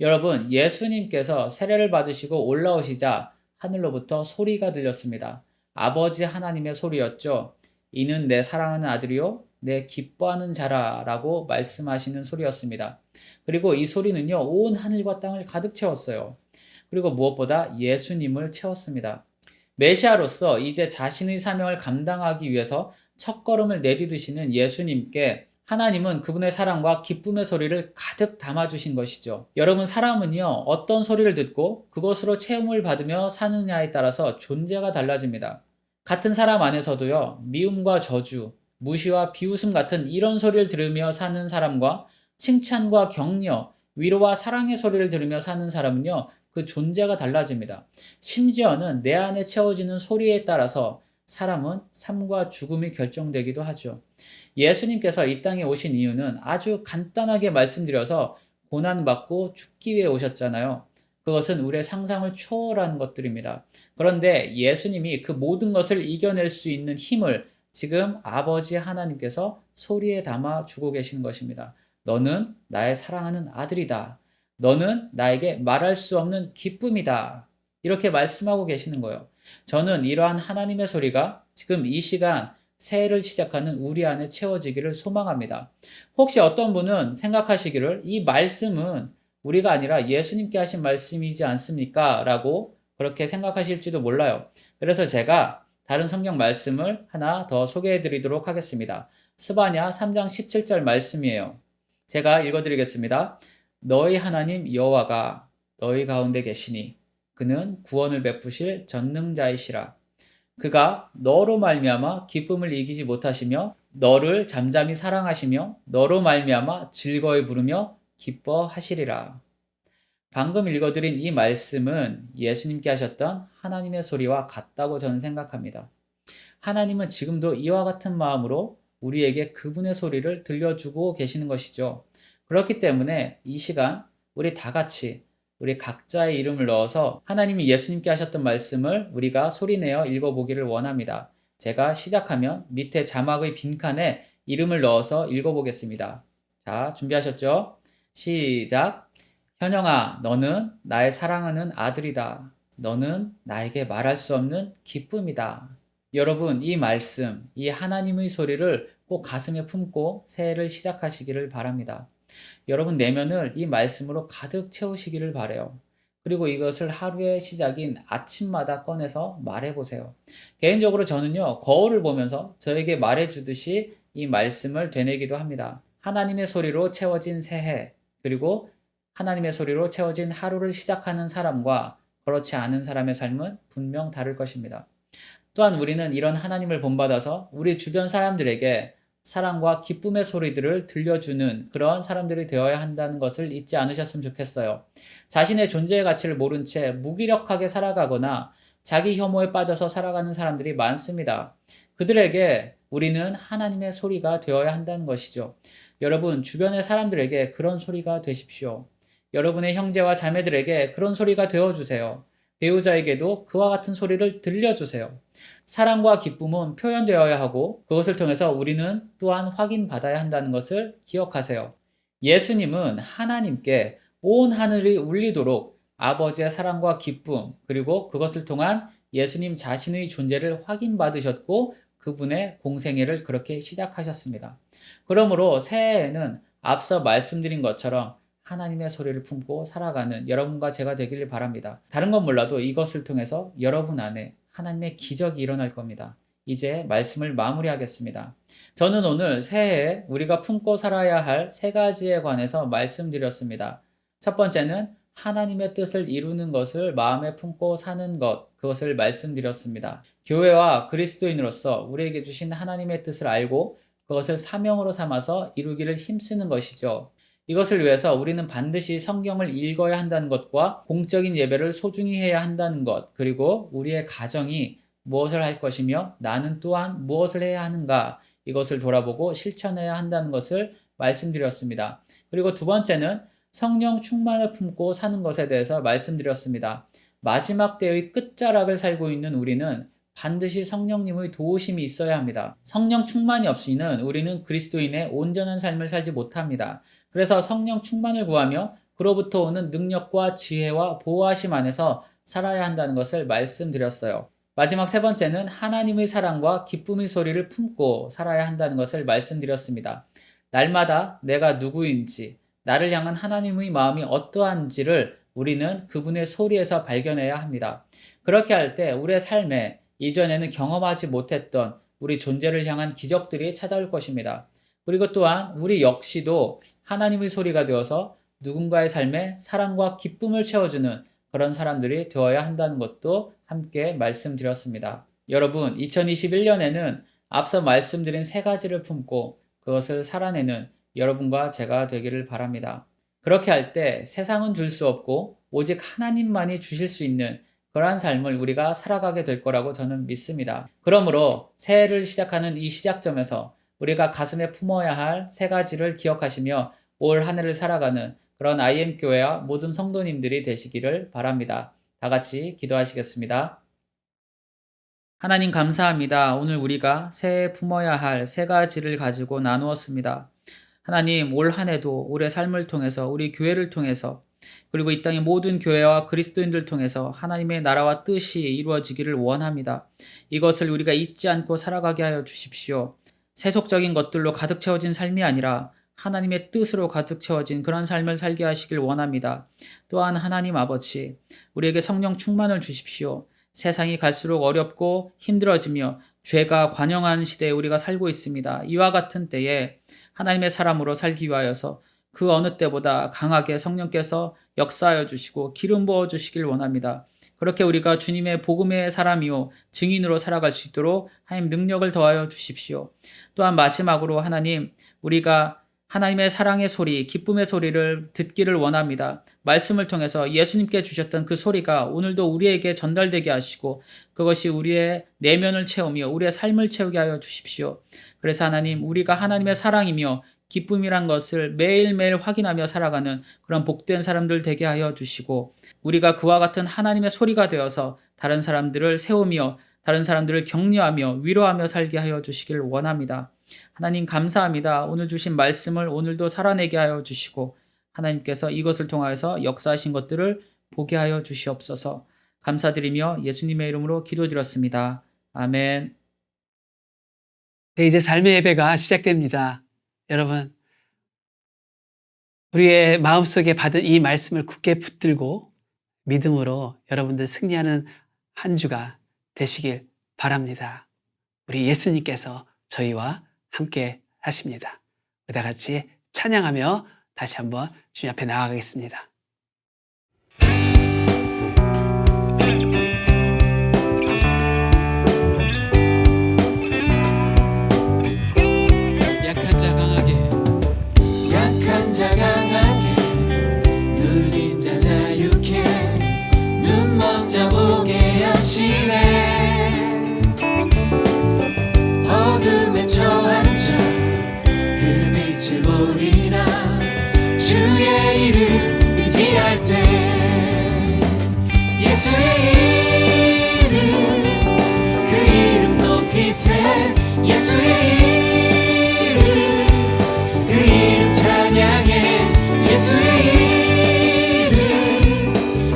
여러분, 예수님께서 세례를 받으시고 올라오시자 하늘로부터 소리가 들렸습니다. 아버지 하나님의 소리였죠. 이는 내 사랑하는 아들이요 내 기뻐하는 자라 라고 말씀하시는 소리였습니다. 그리고 이 소리는요 온 하늘과 땅을 가득 채웠어요. 그리고 무엇보다 예수님을 채웠습니다. 메시아로서 이제 자신의 사명을 감당하기 위해서 첫걸음을 내디디시는 예수님께 하나님은 그분의 사랑과 기쁨의 소리를 가득 담아주신 것이죠. 여러분, 사람은요 어떤 소리를 듣고 그것으로 체험을 받으며 사느냐에 따라서 존재가 달라집니다. 같은 사람 안에서도요 미움과 저주, 무시와 비웃음 같은 이런 소리를 들으며 사는 사람과 칭찬과 격려, 위로와 사랑의 소리를 들으며 사는 사람은요 그 존재가 달라집니다. 심지어는 내 안에 채워지는 소리에 따라서 사람은 삶과 죽음이 결정되기도 하죠. 예수님께서 이 땅에 오신 이유는 아주 간단하게 말씀드려서 고난받고 죽기 위해 오셨잖아요. 그것은 우리의 상상을 초월한 것들입니다. 그런데 예수님이 그 모든 것을 이겨낼 수 있는 힘을 지금 아버지 하나님께서 소리에 담아 주고 계시는 것입니다. 너는 나의 사랑하는 아들이다. 너는 나에게 말할 수 없는 기쁨이다. 이렇게 말씀하고 계시는 거예요. 저는 이러한 하나님의 소리가 지금 이 시간 새해를 시작하는 우리 안에 채워지기를 소망합니다. 혹시 어떤 분은 생각하시기를 이 말씀은 우리가 아니라 예수님께 하신 말씀이지 않습니까? 라고 그렇게 생각하실지도 몰라요. 그래서 제가 다른 성경 말씀을 하나 더 소개해 드리도록 하겠습니다. 스바냐 3장 17절 말씀이에요. 제가 읽어드리겠습니다. 너희 하나님 여호와가 너희 가운데 계시니 그는 구원을 베푸실 전능자이시라. 그가 너로 말미암아 기쁨을 이기지 못하시며 너를 잠잠히 사랑하시며 너로 말미암아 즐거이 부르며 기뻐하시리라. 방금 읽어드린 이 말씀은 예수님께 하셨던 하나님의 소리와 같다고 저는 생각합니다. 하나님은 지금도 이와 같은 마음으로 우리에게 그분의 소리를 들려주고 계시는 것이죠. 그렇기 때문에 이 시간 우리 다 같이 우리 각자의 이름을 넣어서 하나님이 예수님께 하셨던 말씀을 우리가 소리내어 읽어보기를 원합니다. 제가 시작하면 밑에 자막의 빈칸에 이름을 넣어서 읽어보겠습니다. 자, 준비하셨죠? 시작. 현영아, 너는 나의 사랑하는 아들이다. 너는 나에게 말할 수 없는 기쁨이다. 여러분, 이 말씀, 이 하나님의 소리를 꼭 가슴에 품고 새해를 시작하시기를 바랍니다. 여러분 내면을 이 말씀으로 가득 채우시기를 바라요. 그리고 이것을 하루의 시작인 아침마다 꺼내서 말해보세요. 개인적으로 저는요, 거울을 보면서 저에게 말해주듯이 이 말씀을 되뇌기도 합니다. 하나님의 소리로 채워진 새해, 그리고 하나님의 소리로 채워진 하루를 시작하는 사람과 그렇지 않은 사람의 삶은 분명 다를 것입니다. 또한 우리는 이런 하나님을 본받아서 우리 주변 사람들에게 사랑과 기쁨의 소리들을 들려주는 그런 사람들이 되어야 한다는 것을 잊지 않으셨으면 좋겠어요. 자신의 존재의 가치를 모른 채 무기력하게 살아가거나 자기 혐오에 빠져서 살아가는 사람들이 많습니다. 그들에게 우리는 하나님의 소리가 되어야 한다는 것이죠. 여러분, 주변의 사람들에게 그런 소리가 되십시오. 여러분의 형제와 자매들에게 그런 소리가 되어주세요. 배우자에게도 그와 같은 소리를 들려주세요. 사랑과 기쁨은 표현되어야 하고 그것을 통해서 우리는 또한 확인받아야 한다는 것을 기억하세요. 예수님은 하나님께 온 하늘이 울리도록 아버지의 사랑과 기쁨, 그리고 그것을 통한 예수님 자신의 존재를 확인받으셨고 그분의 공생애를 그렇게 시작하셨습니다. 그러므로 새해에는 앞서 말씀드린 것처럼 하나님의 소리를 품고 살아가는 여러분과 제가 되기를 바랍니다. 다른 건 몰라도 이것을 통해서 여러분 안에 하나님의 기적이 일어날 겁니다. 이제 말씀을 마무리하겠습니다. 저는 오늘 새해에 우리가 품고 살아야 할 세 가지에 관해서 말씀드렸습니다. 첫 번째는 하나님의 뜻을 이루는 것을 마음에 품고 사는 것, 그것을 말씀드렸습니다. 교회와 그리스도인으로서 우리에게 주신 하나님의 뜻을 알고 그것을 사명으로 삼아서 이루기를 힘쓰는 것이죠. 이것을 위해서 우리는 반드시 성경을 읽어야 한다는 것과 공적인 예배를 소중히 해야 한다는 것, 그리고 우리의 가정이 무엇을 할 것이며 나는 또한 무엇을 해야 하는가, 이것을 돌아보고 실천해야 한다는 것을 말씀드렸습니다. 그리고 두 번째는 성령 충만을 품고 사는 것에 대해서 말씀드렸습니다. 마지막 때의 끝자락을 살고 있는 우리는 반드시 성령님의 도우심이 있어야 합니다. 성령 충만이 없이는 우리는 그리스도인의 온전한 삶을 살지 못합니다. 그래서 성령 충만을 구하며 그로부터 오는 능력과 지혜와 보호하심 안에서 살아야 한다는 것을 말씀드렸어요. 마지막 세 번째는 하나님의 사랑과 기쁨의 소리를 품고 살아야 한다는 것을 말씀드렸습니다. 날마다 내가 누구인지, 나를 향한 하나님의 마음이 어떠한지를 우리는 그분의 소리에서 발견해야 합니다. 그렇게 할 때 우리의 삶에 이전에는 경험하지 못했던 우리 존재를 향한 기적들이 찾아올 것입니다. 그리고 또한 우리 역시도 하나님의 소리가 되어서 누군가의 삶에 사랑과 기쁨을 채워주는 그런 사람들이 되어야 한다는 것도 함께 말씀드렸습니다. 여러분, 2021년에는 앞서 말씀드린 세 가지를 품고 그것을 살아내는 여러분과 제가 되기를 바랍니다. 그렇게 할 때 세상은 줄 수 없고 오직 하나님만이 주실 수 있는 그러한 삶을 우리가 살아가게 될 거라고 저는 믿습니다. 그러므로 새해를 시작하는 이 시작점에서 우리가 가슴에 품어야 할 세 가지를 기억하시며 올 한 해를 살아가는 그런 IM교회와 모든 성도님들이 되시기를 바랍니다. 다 같이 기도하시겠습니다. 하나님 감사합니다. 오늘 우리가 새해 품어야 할 세 가지를 가지고 나누었습니다. 하나님, 올 한 해도 우리의 삶을 통해서, 우리 교회를 통해서, 그리고 이 땅의 모든 교회와 그리스도인들 통해서 하나님의 나라와 뜻이 이루어지기를 원합니다. 이것을 우리가 잊지 않고 살아가게 하여 주십시오. 세속적인 것들로 가득 채워진 삶이 아니라 하나님의 뜻으로 가득 채워진 그런 삶을 살게 하시길 원합니다. 또한 하나님 아버지, 우리에게 성령 충만을 주십시오. 세상이 갈수록 어렵고 힘들어지며 죄가 관영한 시대에 우리가 살고 있습니다. 이와 같은 때에 하나님의 사람으로 살기 위하여서 그 어느 때보다 강하게 성령께서 역사하여 주시고 기름 부어 주시길 원합니다. 그렇게 우리가 주님의 복음의 사람이요 증인으로 살아갈 수 있도록 하나님 능력을 더하여 주십시오. 또한 마지막으로 하나님, 우리가 하나님의 사랑의 소리, 기쁨의 소리를 듣기를 원합니다. 말씀을 통해서 예수님께 주셨던 그 소리가 오늘도 우리에게 전달되게 하시고 그것이 우리의 내면을 채우며 우리의 삶을 채우게 하여 주십시오. 그래서 하나님, 우리가 하나님의 사랑이며 기쁨이란 것을 매일매일 확인하며 살아가는 그런 복된 사람들 되게 하여 주시고 우리가 그와 같은 하나님의 소리가 되어서 다른 사람들을 세우며 다른 사람들을 격려하며 위로하며 살게 하여 주시길 원합니다. 하나님 감사합니다. 오늘 주신 말씀을 오늘도 살아내게 하여 주시고 하나님께서 이것을 통하여서 역사하신 것들을 보게 하여 주시옵소서. 감사드리며 예수님의 이름으로 기도드렸습니다. 아멘. 네, 이제 삶의 예배가 시작됩니다. 여러분, 우리의 마음속에 받은 이 말씀을 굳게 붙들고 믿음으로 여러분들 승리하는 한 주가 되시길 바랍니다. 우리 예수님께서 저희와 함께 하십니다. 우리 다 같이 찬양하며 다시 한번 주님 앞에 나아가겠습니다. 약한 자 강하게 약한 자 강하게 눌린 자 자유케 눈먼 자 보게 하시네 어둠에 처한 자 그 빛을 보리라 주의 이름 의지할 때 예수의 이름 그 이름 높이세 예수의 이름 그 이름 찬양해 예수의 이름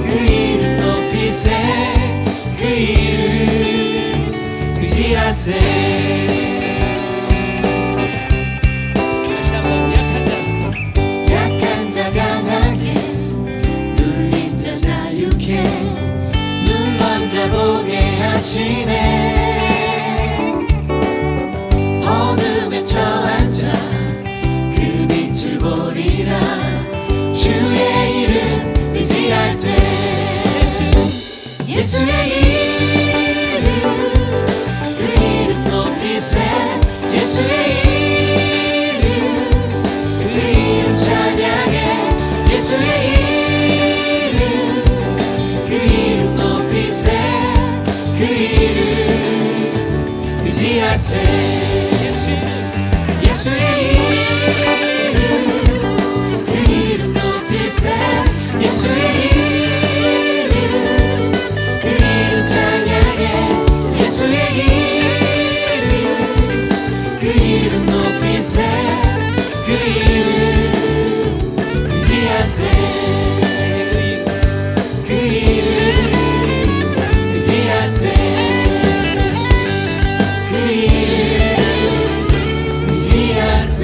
그 이름 높이세 그 이름 의지하세 다시 한번 약한 자 강하게 눌린 자 자유케 눈먼 자 보게 하시네 어둠에 처한 자 그 빛을 보리라 주의 이름 의지할 때 예수의 이름 그 이름 높이세 예수의 이름 그 이름 찬양해 예수의 이름 그 이름 높이세 그 이름 의지하세 예수의 이름 그 이름 높이세 예수의 이름 그 이름 찬양해 예수의 이름 그 이름 높이세 그 이름 의지하세 그 이름 의지하세 그 이름 의지하세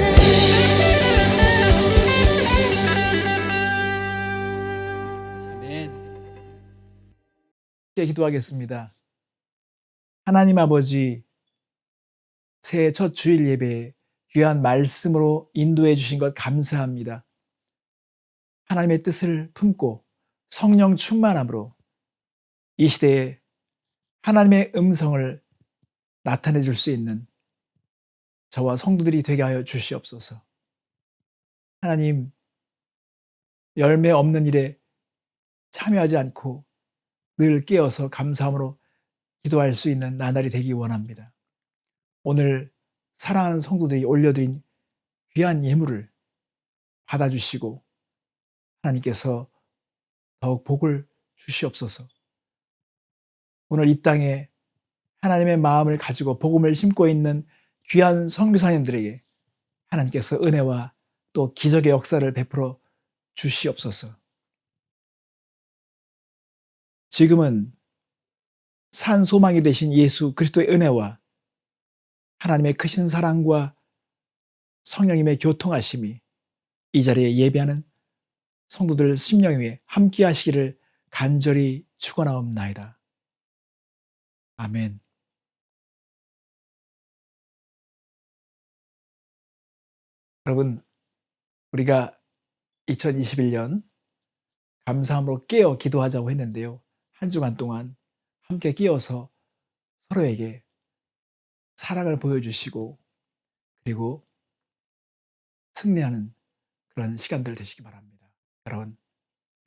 아멘. 함께 기도하겠습니다. 하나님 아버지, 새해 첫 주일 예배에 귀한 말씀으로 인도해 주신 것 감사합니다. 하나님의 뜻을 품고 성령 충만함으로 이 시대에 하나님의 음성을 나타내 줄 수 있는 저와 성도들이 되게 하여 주시옵소서. 하나님, 열매 없는 일에 참여하지 않고 늘 깨어서 감사함으로 기도할 수 있는 나날이 되기 원합니다. 오늘 사랑하는 성도들이 올려드린 귀한 예물을 받아주시고 하나님께서 더욱 복을 주시옵소서. 오늘 이 땅에 하나님의 마음을 가지고 복음을 심고 있는 귀한 선교사님들에게 하나님께서 은혜와 또 기적의 역사를 베풀어 주시옵소서. 지금은 산 소망이 되신 예수 그리스도의 은혜와 하나님의 크신 사랑과 성령님의 교통하심이 이 자리에 예배하는 성도들 심령 위에 함께 하시기를 간절히 축원하옵나이다. 아멘. 여러분, 우리가 2021년 감사함으로 깨어 기도하자고 했는데요. 한 주간 동안 함께 끼어서 서로에게 사랑을 보여주시고 그리고 승리하는 그런 시간들 되시기 바랍니다. 여러분,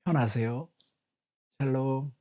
편하세요. 샬롬.